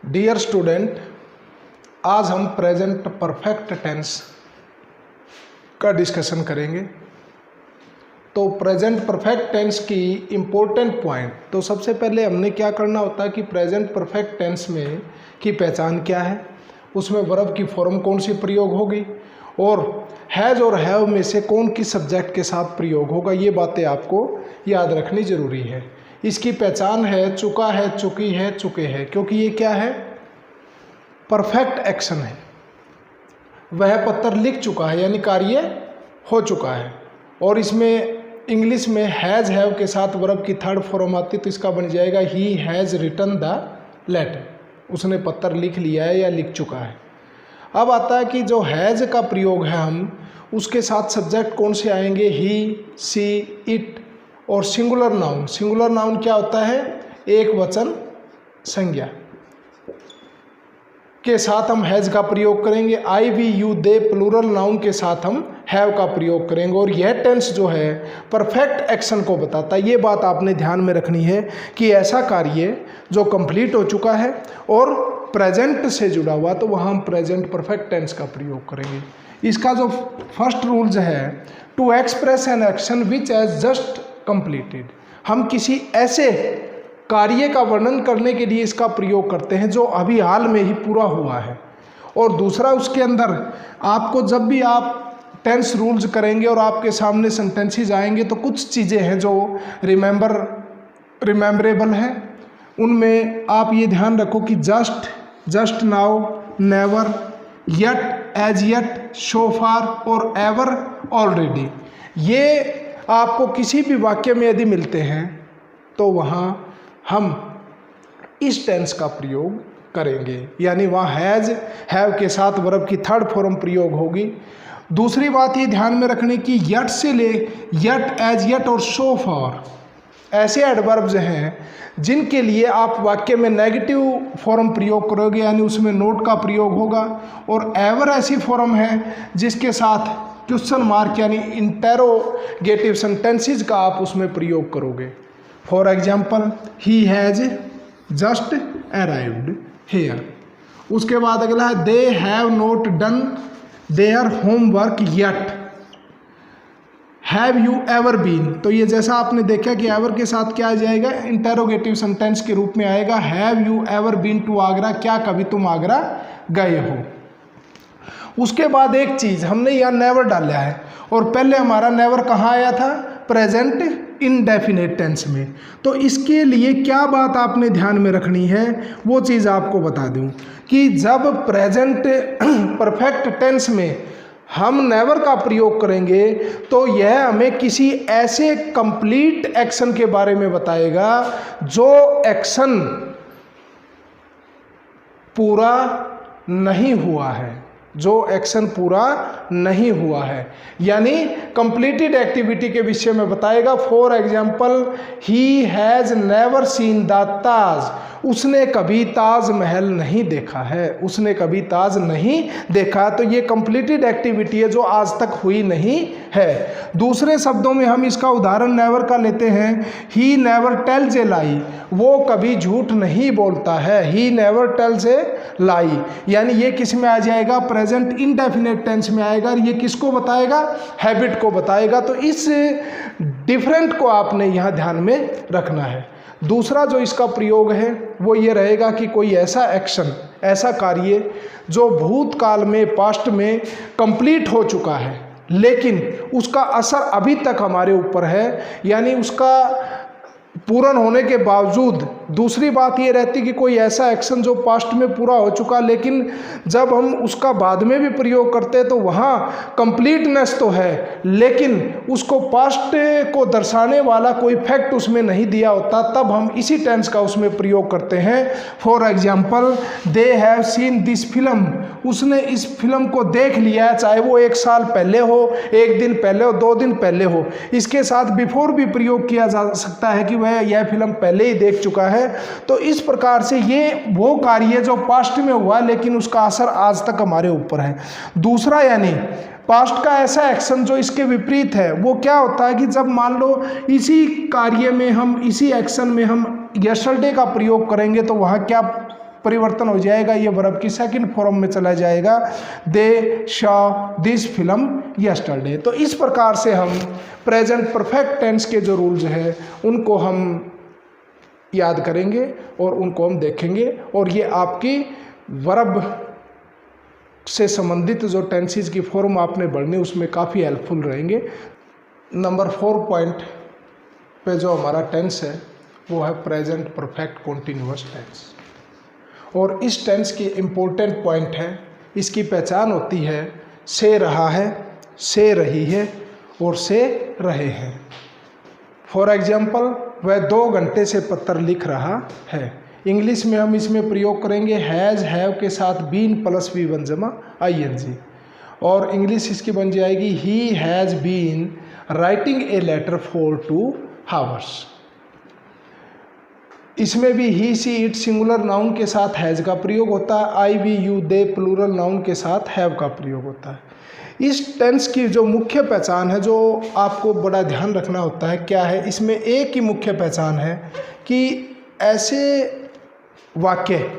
Dear student, आज हम present perfect tense का डिस्कशन करेंगे। तो प्रेजेंट परफेक्ट टेंस की इम्पोर्टेंट पॉइंट, तो सबसे पहले हमने क्या करना होता है कि प्रेजेंट परफेक्ट टेंस में की पहचान क्या है, उसमें वर्ब की फॉर्म कौन सी प्रयोग होगी और हैज़ और हैव में से कौन किस सब्जेक्ट के साथ प्रयोग होगा, ये बातें आपको याद रखनी ज़रूरी है। इसकी पहचान है चुका है, चुकी है, चुके हैं, क्योंकि ये क्या है, परफेक्ट एक्शन है। वह पत्र लिख चुका है यानी कार्य हो चुका है। और इसमें इंग्लिश में हैज़ हैव के साथ वर्ब की थर्ड फॉर्म आती तो इसका बन जाएगा he has written the letter, उसने पत्र लिख लिया है या लिख चुका है। अब आता है कि जो हैज़ का प्रयोग है हम उसके साथ सब्जेक्ट कौन से आएंगे, ही, सी, इट और सिंगुलर नाउन। सिंगुलर नाउन क्या होता है, एक वचन संज्ञा के साथ हम हैज़ का प्रयोग करेंगे। I, we, you, they plural noun के साथ हम हैव का प्रयोग करेंगे। और यह टेंस जो है परफेक्ट एक्शन को बताता है। ये बात आपने ध्यान में रखनी है कि ऐसा कार्य जो कंप्लीट हो चुका है और प्रेजेंट से जुड़ा हुआ, तो वहाँ हम प्रेजेंट परफेक्ट टेंस का प्रयोग करेंगे। इसका जो फर्स्ट रूल्स है, to express an action which has just completed, हम किसी ऐसे कार्य का वर्णन करने के लिए इसका प्रयोग करते हैं जो अभी हाल में ही पूरा हुआ है। और दूसरा, उसके अंदर आपको जब भी आप टेंस रूल्स करेंगे और आपके सामने सेंटेंसेस आएंगे तो कुछ चीज़ें हैं जो रिमेम्बरेबल हैं। उनमें आप ये ध्यान रखो कि just, just now, never, yet, as yet, so far और एवर, ऑलरेडी, ये आपको किसी भी वाक्य में यदि मिलते हैं तो वहाँ हम इस टेंस का प्रयोग करेंगे, यानी वहाँ हैज़ हैव के साथ वर्ब की थर्ड फॉर्म प्रयोग होगी। दूसरी बात ये ध्यान में रखने की, यट से ले यट, एज यट और सो फार ऐसे एडवर्ब्स हैं जिनके लिए आप वाक्य में नेगेटिव फॉर्म प्रयोग करोगे, यानी उसमें नोट का प्रयोग होगा। और एवर ऐसी फॉर्म है जिसके साथ क्वेश्चन मार्क यानी इंटेरोगेटिव सेंटेंसेस का आप उसमें प्रयोग करोगे। For example, he has just arrived here. उसके बाद अगला है, they have not done their homework yet, have you ever been. तो ये जैसा आपने देखा कि एवर के साथ क्या आ जाएगा, इंटेरोगेटिव सेंटेंस के रूप में आएगा। Have you ever been to Agra, क्या कभी तुम आगरा गए हो। उसके बाद एक चीज़ हमने यहाँ नेवर डाला है, और पहले हमारा नेवर कहाँ आया था, प्रेजेंट इनडेफिनेट टेंस में। तो इसके लिए क्या बात आपने ध्यान में रखनी है, वो चीज़ आपको बता दूं कि जब प्रेजेंट परफेक्ट टेंस में हम नेवर का प्रयोग करेंगे तो यह हमें किसी ऐसे कंप्लीट एक्शन के बारे में बताएगा जो एक्शन पूरा नहीं हुआ है, जो एक्शन पूरा नहीं हुआ है, यानी कंप्लीटेड एक्टिविटी के विषय में बताएगा। For example, he has never seen the Taj, उसने कभी ताजमहल नहीं देखा है, उसने कभी ताज नहीं देखा। तो ये कंप्लीटेड एक्टिविटी है जो आज तक हुई नहीं है। दूसरे शब्दों में हम इसका उदाहरण नेवर का लेते हैं, ही नेवर टेल्स ए लाई, वो कभी झूठ नहीं बोलता है, ही नेवर टेल्स ए लाई, यानी ये किस में आ जाएगा, प्रेजेंट इनडेफिनेट टेंस में आएगा। ये किसको बताएगा, हैबिट को बताएगा। तो इस डिफरेंट को आपने यहाँ ध्यान में रखना है। दूसरा जो इसका प्रयोग है वो ये रहेगा कि कोई ऐसा एक्शन, ऐसा कार्य जो भूतकाल में, पास्ट में कंप्लीट हो चुका है लेकिन उसका असर अभी तक हमारे ऊपर है, यानी उसका पूर्ण होने के बावजूद। दूसरी बात ये रहती कि कोई ऐसा एक्शन जो पास्ट में पूरा हो चुका लेकिन जब हम उसका बाद में भी प्रयोग करते हैं तो वहाँ कंप्लीटनेस तो है लेकिन उसको पास्ट को दर्शाने वाला कोई फैक्ट उसमें नहीं दिया होता, तब हम इसी टेंस का उसमें प्रयोग करते हैं। For example, they have seen this film, उसने इस फिल्म को देख लिया है, चाहे वो 1 साल पहले हो, 1 दिन पहले हो, 2 दिन पहले हो। इसके साथ बिफोर भी प्रयोग किया जा सकता है कि वह यह फिल्म पहले ही देख चुका है। तो इस प्रकार से ये वो कार्य जो पास्ट में हुआ लेकिन उसका असर आज तक हमारे ऊपर है। दूसरा, यानी पास्ट का ऐसा एक्शन जो इसके विपरीत है, वो क्या होता है कि जब मान लो इसी कार्य में हम, इसी एक्शन में हम यस्टरडे का प्रयोग करेंगे तो वहाँ क्या परिवर्तन हो जाएगा, ये वर्ब की सेकंड फॉर्म में चला जाएगा, दे शॉ दिस फिल्म यस्टरडे। तो इस प्रकार से हम प्रेजेंट परफेक्ट टेंस के जो रूल्स हैं उनको हम याद करेंगे और उनको हम देखेंगे, और ये आपकी वर्ब से संबंधित जो टेंसेज की फॉर्म आपने बढ़नी उसमें काफ़ी हेल्पफुल रहेंगे। नंबर 4 पॉइंट पे जो हमारा टेंस है वो है प्रेजेंट परफेक्ट कॉन्टिन्यूअस टेंस, और इस टेंस की इम्पोर्टेंट पॉइंट है, इसकी पहचान होती है से रहा है, से रही है और से रहे हैं। फॉर एग्जाम्पल, वह 2 घंटे से पत्र लिख रहा है। इंग्लिश में हम इसमें प्रयोग करेंगे हैज़ हैव के साथ बीन प्लस V1 जमा ING, और इंग्लिश इसकी बन जाएगी he has been writing a letter for 2 hours। इसमें भी he she it singular noun के साथ हैज़ का प्रयोग होता है, I we you they plural noun के साथ हैव का प्रयोग होता है। इस टेंस की जो मुख्य पहचान है, जो आपको बड़ा ध्यान रखना होता है, क्या है, इसमें एक ही मुख्य पहचान है कि ऐसे वाक्य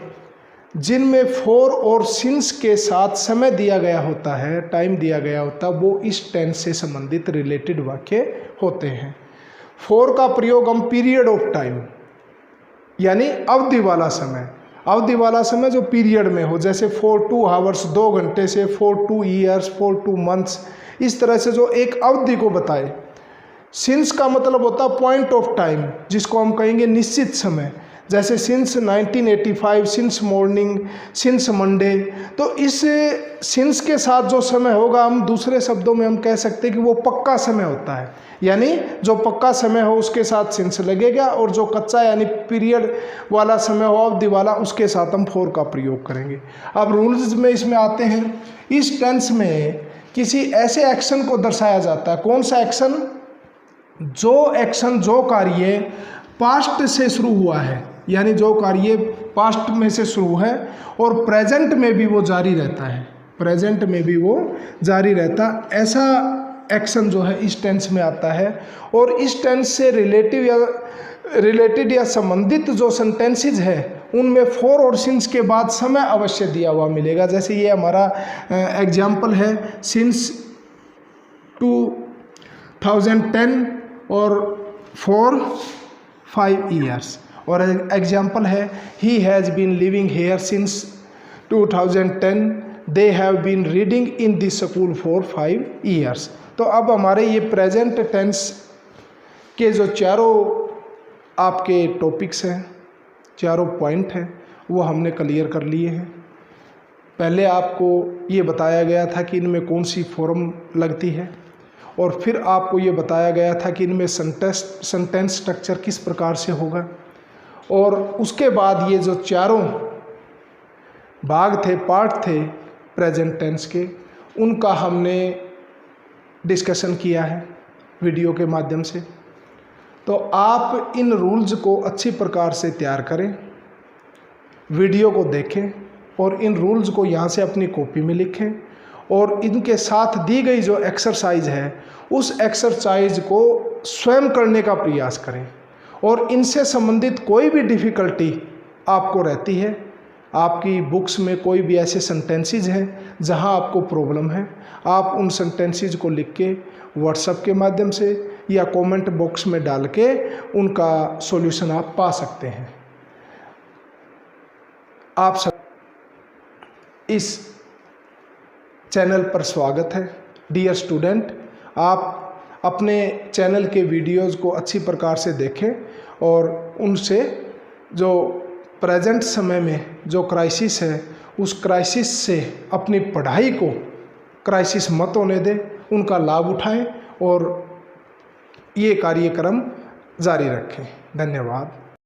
जिनमें फॉर और सिंस के साथ समय दिया गया होता है, टाइम दिया गया होता है, वो इस टेंस से संबंधित रिलेटेड वाक्य होते हैं। फॉर का प्रयोग हम पीरियड ऑफ टाइम यानी अवधि वाला समय जो पीरियड में हो, जैसे फॉर 2 hours 2 घंटे से, फॉर 2 years, फॉर 2 months, इस तरह से जो एक अवधि को बताए। सिंस का मतलब होता है पॉइंट ऑफ टाइम, जिसको हम कहेंगे निश्चित समय, जैसे since 1985, since morning, since Monday. तो इस सिंस के साथ जो समय होगा, हम दूसरे शब्दों में हम कह सकते हैं कि वो पक्का समय होता है, यानी जो पक्का समय हो उसके साथ सिंस लगेगा, और जो कच्चा यानी पीरियड वाला समय हो, अवधि वाला, उसके साथ हम फॉर का प्रयोग करेंगे। अब रूल्स में इसमें आते हैं, इस टेंस में किसी ऐसे एक्शन को दर्शाया जाता है, कौन सा एक्शन, जो कार्य पास्ट से शुरू हुआ है, यानी जो कार्य पास्ट में से शुरू है और प्रेजेंट में भी वो जारी रहता है, ऐसा एक्शन जो है इस टेंस में आता है। और इस टेंस से रिलेटेड या संबंधित जो सेंटेंसेज है उनमें फॉर और सिंस के बाद समय अवश्य दिया हुआ मिलेगा। जैसे ये हमारा एग्जाम्पल है, सिंस 2010 और फॉर 5 years, और एग्जाम्पल है he has been living here since 2010, they have been reading in this school for 5 years। तो अब हमारे ये प्रेजेंट टेंस के जो चारों आपके टॉपिक्स हैं, चारों पॉइंट हैं, वो हमने क्लियर कर लिए हैं। पहले आपको ये बताया गया था कि इनमें कौन सी फॉर्म लगती है, और फिर आपको ये बताया गया था कि इनमें सेंटेंस स्ट्रक्चर किस प्रकार से होगा, और उसके बाद ये जो चारों भाग थे, पार्ट थे प्रेजेंट टेंस के, उनका हमने डिस्कशन किया है वीडियो के माध्यम से। तो आप इन रूल्स को अच्छी प्रकार से तैयार करें, वीडियो को देखें और इन रूल्स को यहाँ से अपनी कॉपी में लिखें, और इनके साथ दी गई जो एक्सरसाइज है उस एक्सरसाइज को स्वयं करने का प्रयास करें, और इनसे संबंधित कोई भी डिफ़िकल्टी आपको रहती है, आपकी बुक्स में कोई भी ऐसे सेंटेंसेस हैं जहां आपको प्रॉब्लम है, आप उन सेंटेंसेस को लिख के व्हाट्सएप के माध्यम से या कमेंट बॉक्स में डाल के उनका सॉल्यूशन आप पा सकते हैं। आप सब इस चैनल पर स्वागत है। डियर स्टूडेंट, आप अपने चैनल के वीडियोस को अच्छी प्रकार से देखें और उनसे जो प्रेजेंट समय में जो क्राइसिस है उस क्राइसिस से अपनी पढ़ाई को क्राइसिस मत होने दें, उनका लाभ उठाएं और ये कार्यक्रम जारी रखें। धन्यवाद।